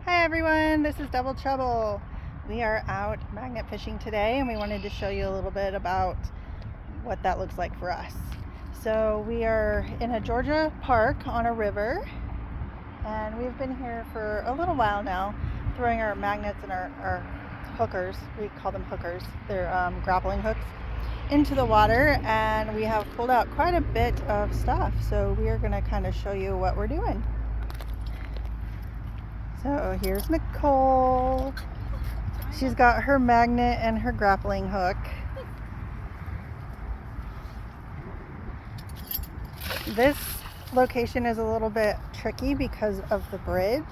Hi everyone, this is Double Trouble. We are out magnet fishing today and we wanted to show you a little bit about what that looks like for us. So we are in a Georgia park on a river and we've been here for a little while now throwing our magnets and our hookers, we call them hookers, they're grappling hooks, into the water, and we have pulled out quite a bit of stuff. So we are going to kind of show you what we're doing. So here's Nicole. She's got her magnet and her grappling hook. This location is a little bit tricky because of the bridge.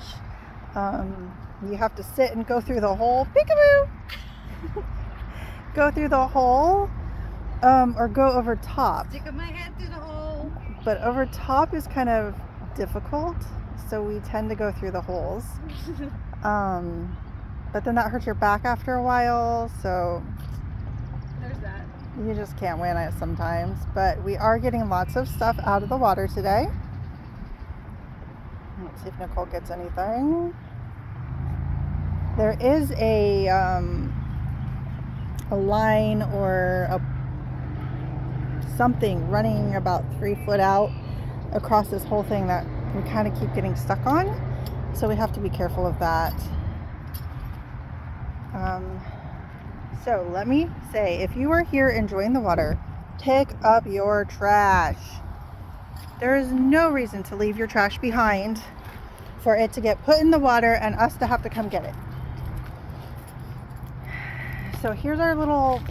You have to sit and go through the hole. Peekaboo! Go through the hole or go over top. Stick my head through the hole. But over top is kind of difficult, so we tend to go through the holes. But then that hurts your back after a while, so There's that. you just can't win it sometimes. But we are getting lots of stuff out of the water today. Let's see if Nicole gets anything. There is a line or something running about 3 foot out across this whole thing that we kind of keep getting stuck on, so we have to be careful of that. So let me say, if you are here enjoying the water, pick up your trash. There is no reason to leave your trash behind for it to get put in the water and us to have to come get it. So here's our little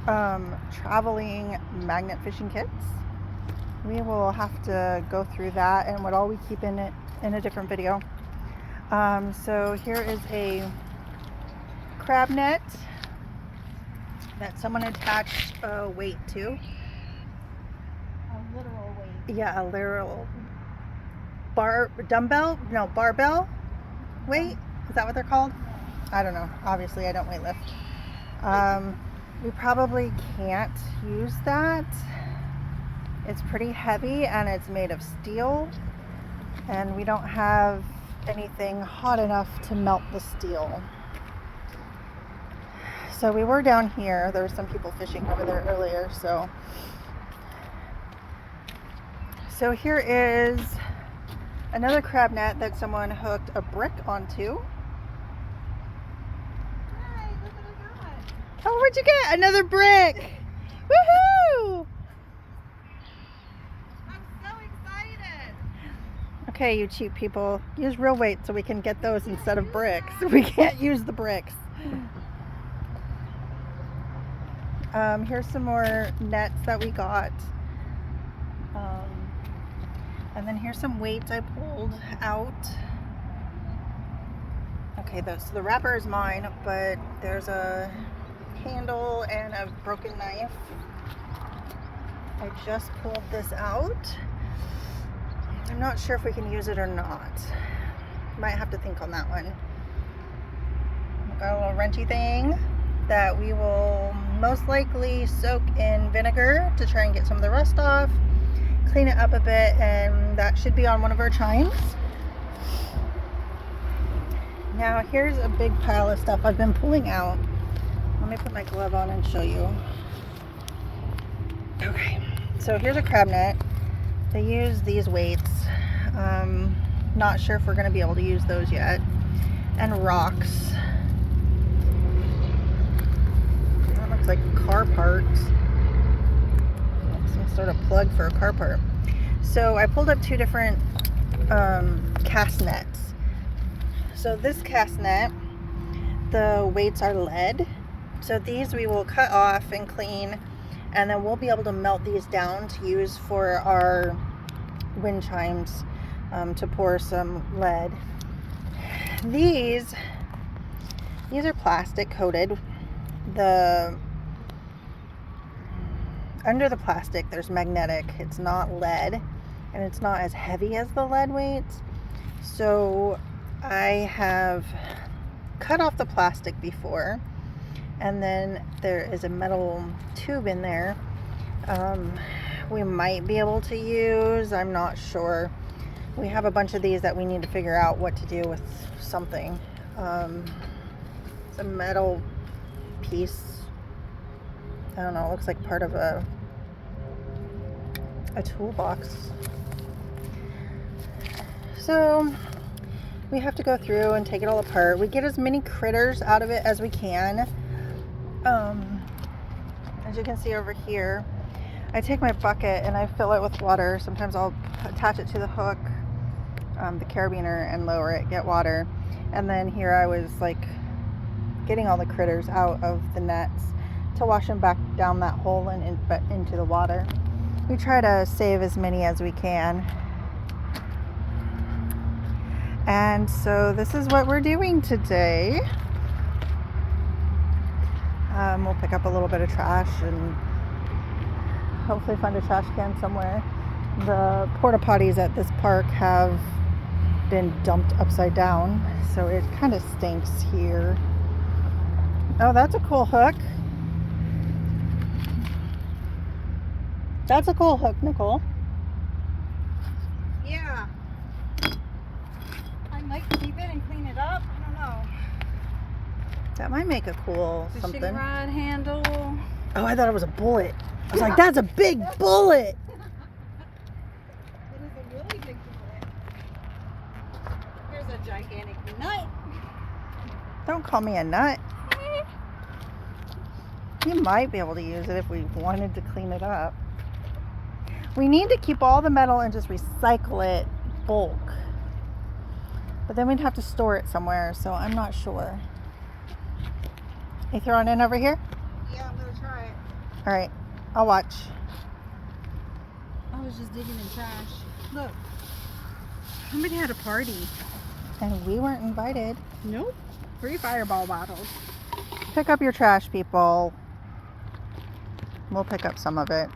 traveling magnet fishing kits. We will have to go through that and what all we keep in it in a different video. So here is a crab net that someone attached a weight to. A literal weight. Yeah, a literal barbell weight. Is that what they're called? I don't know. Obviously, I don't weight lift. We probably can't use that. It's pretty heavy and it's made of steel, and we don't have anything hot enough to melt the steel. So we were down here. There were some people fishing over there earlier. So here is another crab net that someone hooked a brick onto. Hi, look what I got. Oh, what'd you get? Another brick! Woohoo! I'm so excited. Okay, you cheap people, use real weight so we can get those instead of bricks. We can't use the bricks. Here's some more nets that we got. And then here's some weights I pulled out. Okay, so the wrapper is mine, but there's a handle and a broken knife. I just pulled this out. I'm not sure if we can use it or not. Might have to think on that one. We've got a little wrenchy thing that we will most likely soak in vinegar to try and get some of the rust off, clean it up a bit, and that should be on one of our chimes. Now here's a big pile of stuff I've been pulling out. Let me put my glove on and show you. Okay, so here's a crab net. They use these weights. Not sure if we're going to be able to use those yet. And rocks. That looks like car parts. Some sort of plug for a car part. So I pulled up 2 different cast nets. So this cast net, the weights are lead. So these we will cut off and clean, and then we'll be able to melt these down to use for our wind chimes, to pour some lead. These are plastic coated. Under the plastic there's magnetic. It's not lead, and it's not as heavy as the lead weights. So I have cut off the plastic before, and then there is a metal tube in there. We might be able to use, I'm not sure, we have a bunch of these that we need to figure out what to do with something. It's a metal piece. I don't know, it looks like part of a toolbox. So we have to go through and take it all apart. We get as many critters out of it as we can. As you can see over here, I take my bucket and I fill it with water. Sometimes I'll attach it to the hook, the carabiner, and lower it, get water. And then here I was like getting all the critters out of the nets to wash them back down that hole and into the water. We try to save as many as we can. And so this is what we're doing today. We'll pick up a little bit of trash and hopefully find a trash can somewhere. The porta potties at this park have been dumped upside down, so it kind of stinks here. Oh, that's a cool hook. That's a cool hook, Nicole. Yeah. I might keep it and clean it up. I don't know. That might make a cool Fishing something. rod handle. Oh, I thought it was a bullet. I was like, that's a big bullet. It is a really big bullet. Here's a gigantic nut. Don't call me a nut. You might be able to use it if we wanted to clean it up. We need to keep all the metal and just recycle it bulk. But then we'd have to store it somewhere, so I'm not sure. You throwing in over here? Yeah, I'm gonna try it. All right, I'll watch. I was just digging in trash. Look. Somebody had a party. And we weren't invited. Nope. 3 fireball bottles. Pick up your trash, people. We'll pick up some of it.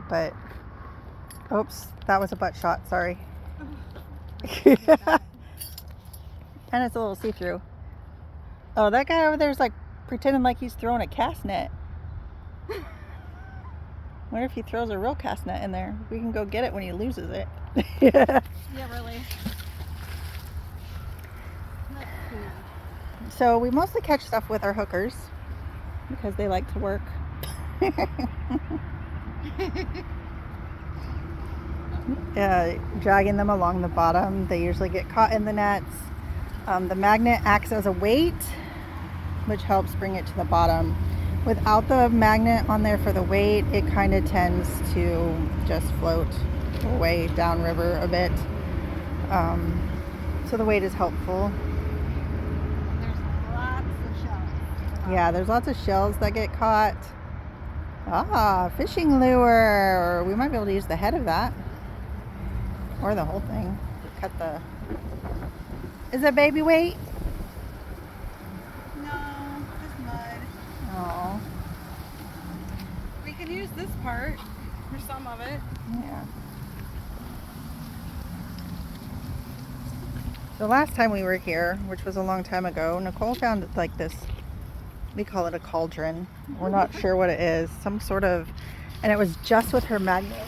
But, oops, that was a butt shot, sorry. And it's a little see-through. Oh, that guy over there is like pretending like he's throwing a cast net. Wonder if he throws a real cast net in there. We can go get it when he loses it. Yeah, really. So we mostly catch stuff with our hookers because they like to work. Dragging them along the bottom, they usually get caught in the nets. The magnet acts as a weight, which helps bring it to the bottom. Without the magnet on there for the weight, it kind of tends to just float away downriver a bit. So the weight is helpful. There's lots of shells. Yeah, there's lots of shells that get caught. Ah, fishing lure. We might be able to use the head of that. Or the whole thing. Cut the... Is it baby weight? No, just mud. Oh, We can use this part for some of it. yeah. The last time we were here, which was a long time ago, Nicole found like this, we call it a cauldron. We're not sure what it is. Some sort of, and it was just with her magnet.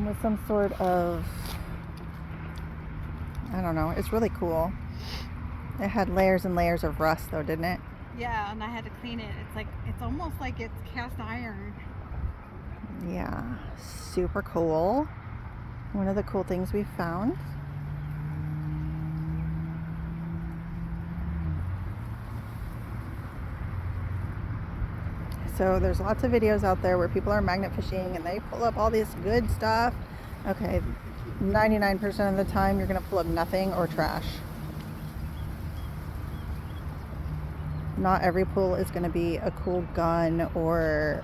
With some sort of, I don't know. It's really cool. It had layers and layers of rust though, didn't it? Yeah, and I had to clean it. It's almost like it's cast iron. Yeah, super cool. One of the cool things we found. So there's lots of videos out there where people are magnet fishing and they pull up all this good stuff. Okay, 99% of the time you're gonna pull up nothing or trash. Not every pull is gonna be a cool gun or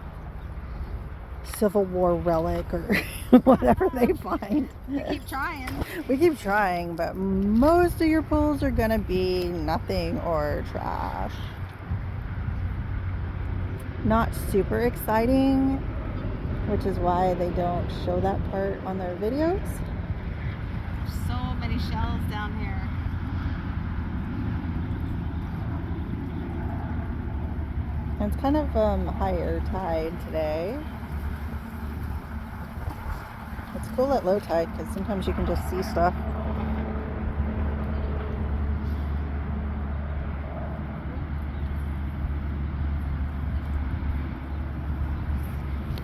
Civil War relic or whatever they find. We keep trying. We keep trying, but most of your pulls are gonna be nothing or trash. Not super exciting, which is why they don't show that part on their videos. There's so many shells down here. And it's kind of higher tide today. It's cool at low tide because sometimes you can just see stuff.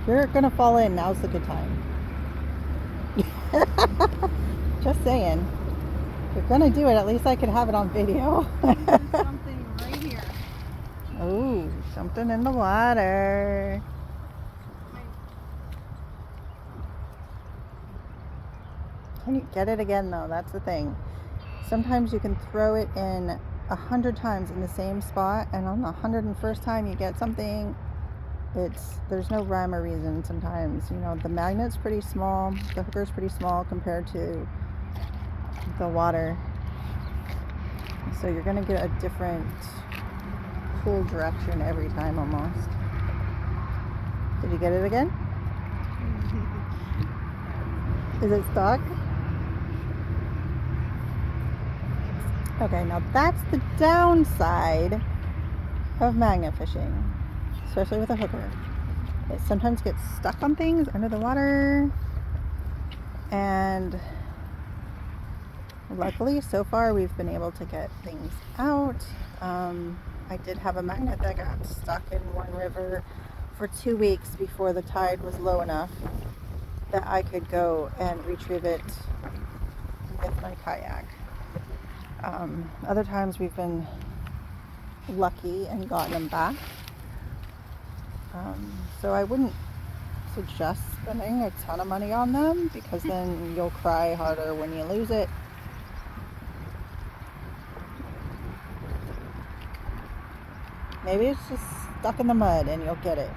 If you're gonna fall in, now's the good time. Just saying. If you're gonna do it, at least I could have it on video. There's something right here. Oh, something in the water. Can you get it again though? That's the thing. Sometimes you can throw it in 100 times in the same spot, and on the 101st time you get something. There's no rhyme or reason sometimes. You know, the magnet's pretty small, the hooker's pretty small compared to the water. So you're gonna get a different pull direction every time almost. Did you get it again? Is it stuck? Okay, now that's the downside of magnet fishing, especially with a hooker. It sometimes gets stuck on things under the water, and luckily so far we've been able to get things out. I did have a magnet that got stuck in one river for 2 weeks before the tide was low enough that I could go and retrieve it with my kayak. Other times we've been lucky and gotten them back. So I wouldn't suggest spending a ton of money on them because then you'll cry harder when you lose it. Maybe it's just stuck in the mud and you'll get it.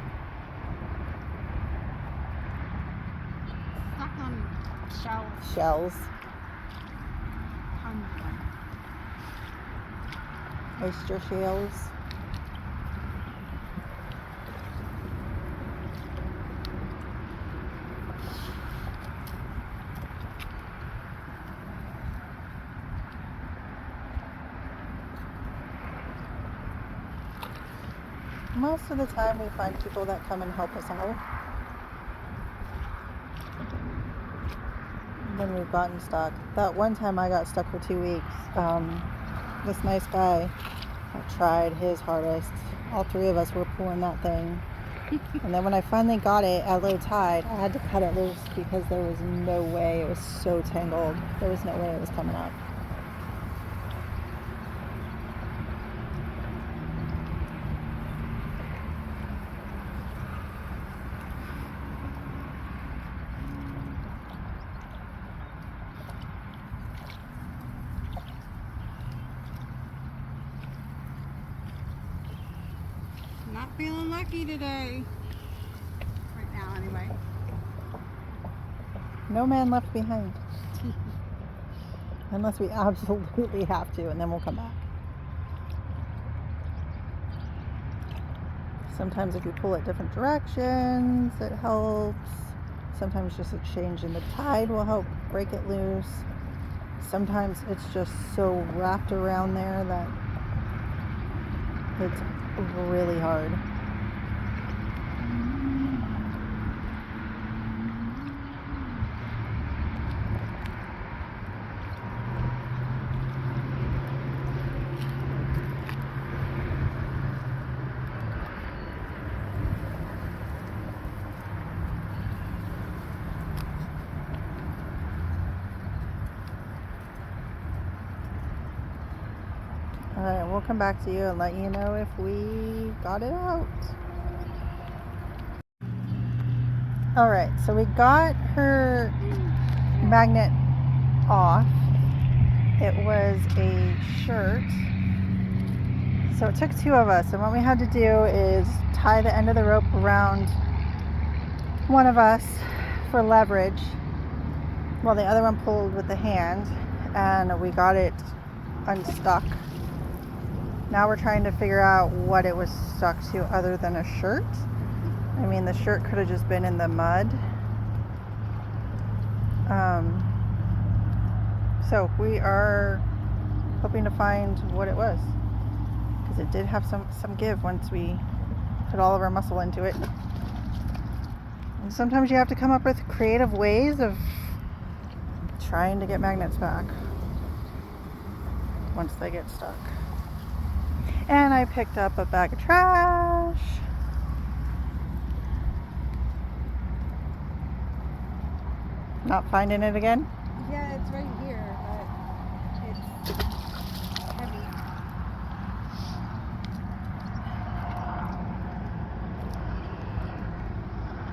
Stuck on shells. Shells. Tons of them. Oyster shells. Most of the time we find people that come and help us out when we've gotten stuck. That one time I got stuck for 2 weeks. This nice guy tried his hardest. All three of us were pulling that thing. And then when I finally got it at low tide, I had to cut it loose because there was no way. It was so tangled. There was no way it was coming up. Not feeling lucky today. Right now, anyway. No man left behind. Unless we absolutely have to, and then we'll come back. Sometimes if you pull it different directions, it helps. Sometimes just a change in the tide will help break it loose. Sometimes it's just so wrapped around there that it's really hard. Alright, we'll come back to you and let you know if we got it out. Alright, so we got her magnet off. It was a shirt. So it took two of us, and what we had to do is tie the end of the rope around one of us for leverage while the other one pulled with the hand, and we got it unstuck. Now we're trying to figure out what it was stuck to other than a shirt. I mean, the shirt could have just been in the mud. So we are hoping to find what it was, because it did have some give once we put all of our muscle into it. And sometimes you have to come up with creative ways of trying to get magnets back once they get stuck. And I picked up a bag of trash. Not finding it again? Yeah, it's right here, but it's heavy.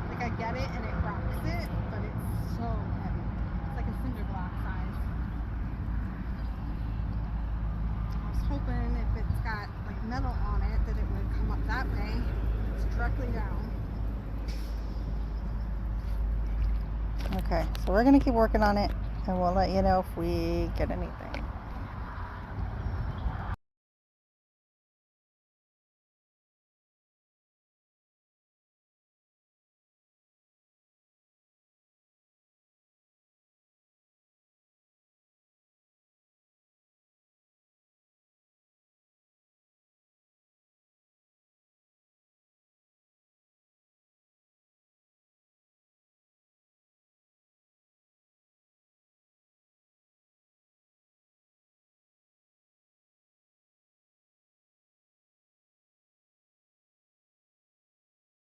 Like I get it and it rocks it, but it's so heavy. It's like a cinder block size. I was hoping if it's got like metal on it that it would come up that way. It's directly down. Okay, so we're gonna keep working on it and we'll let you know if we get anything.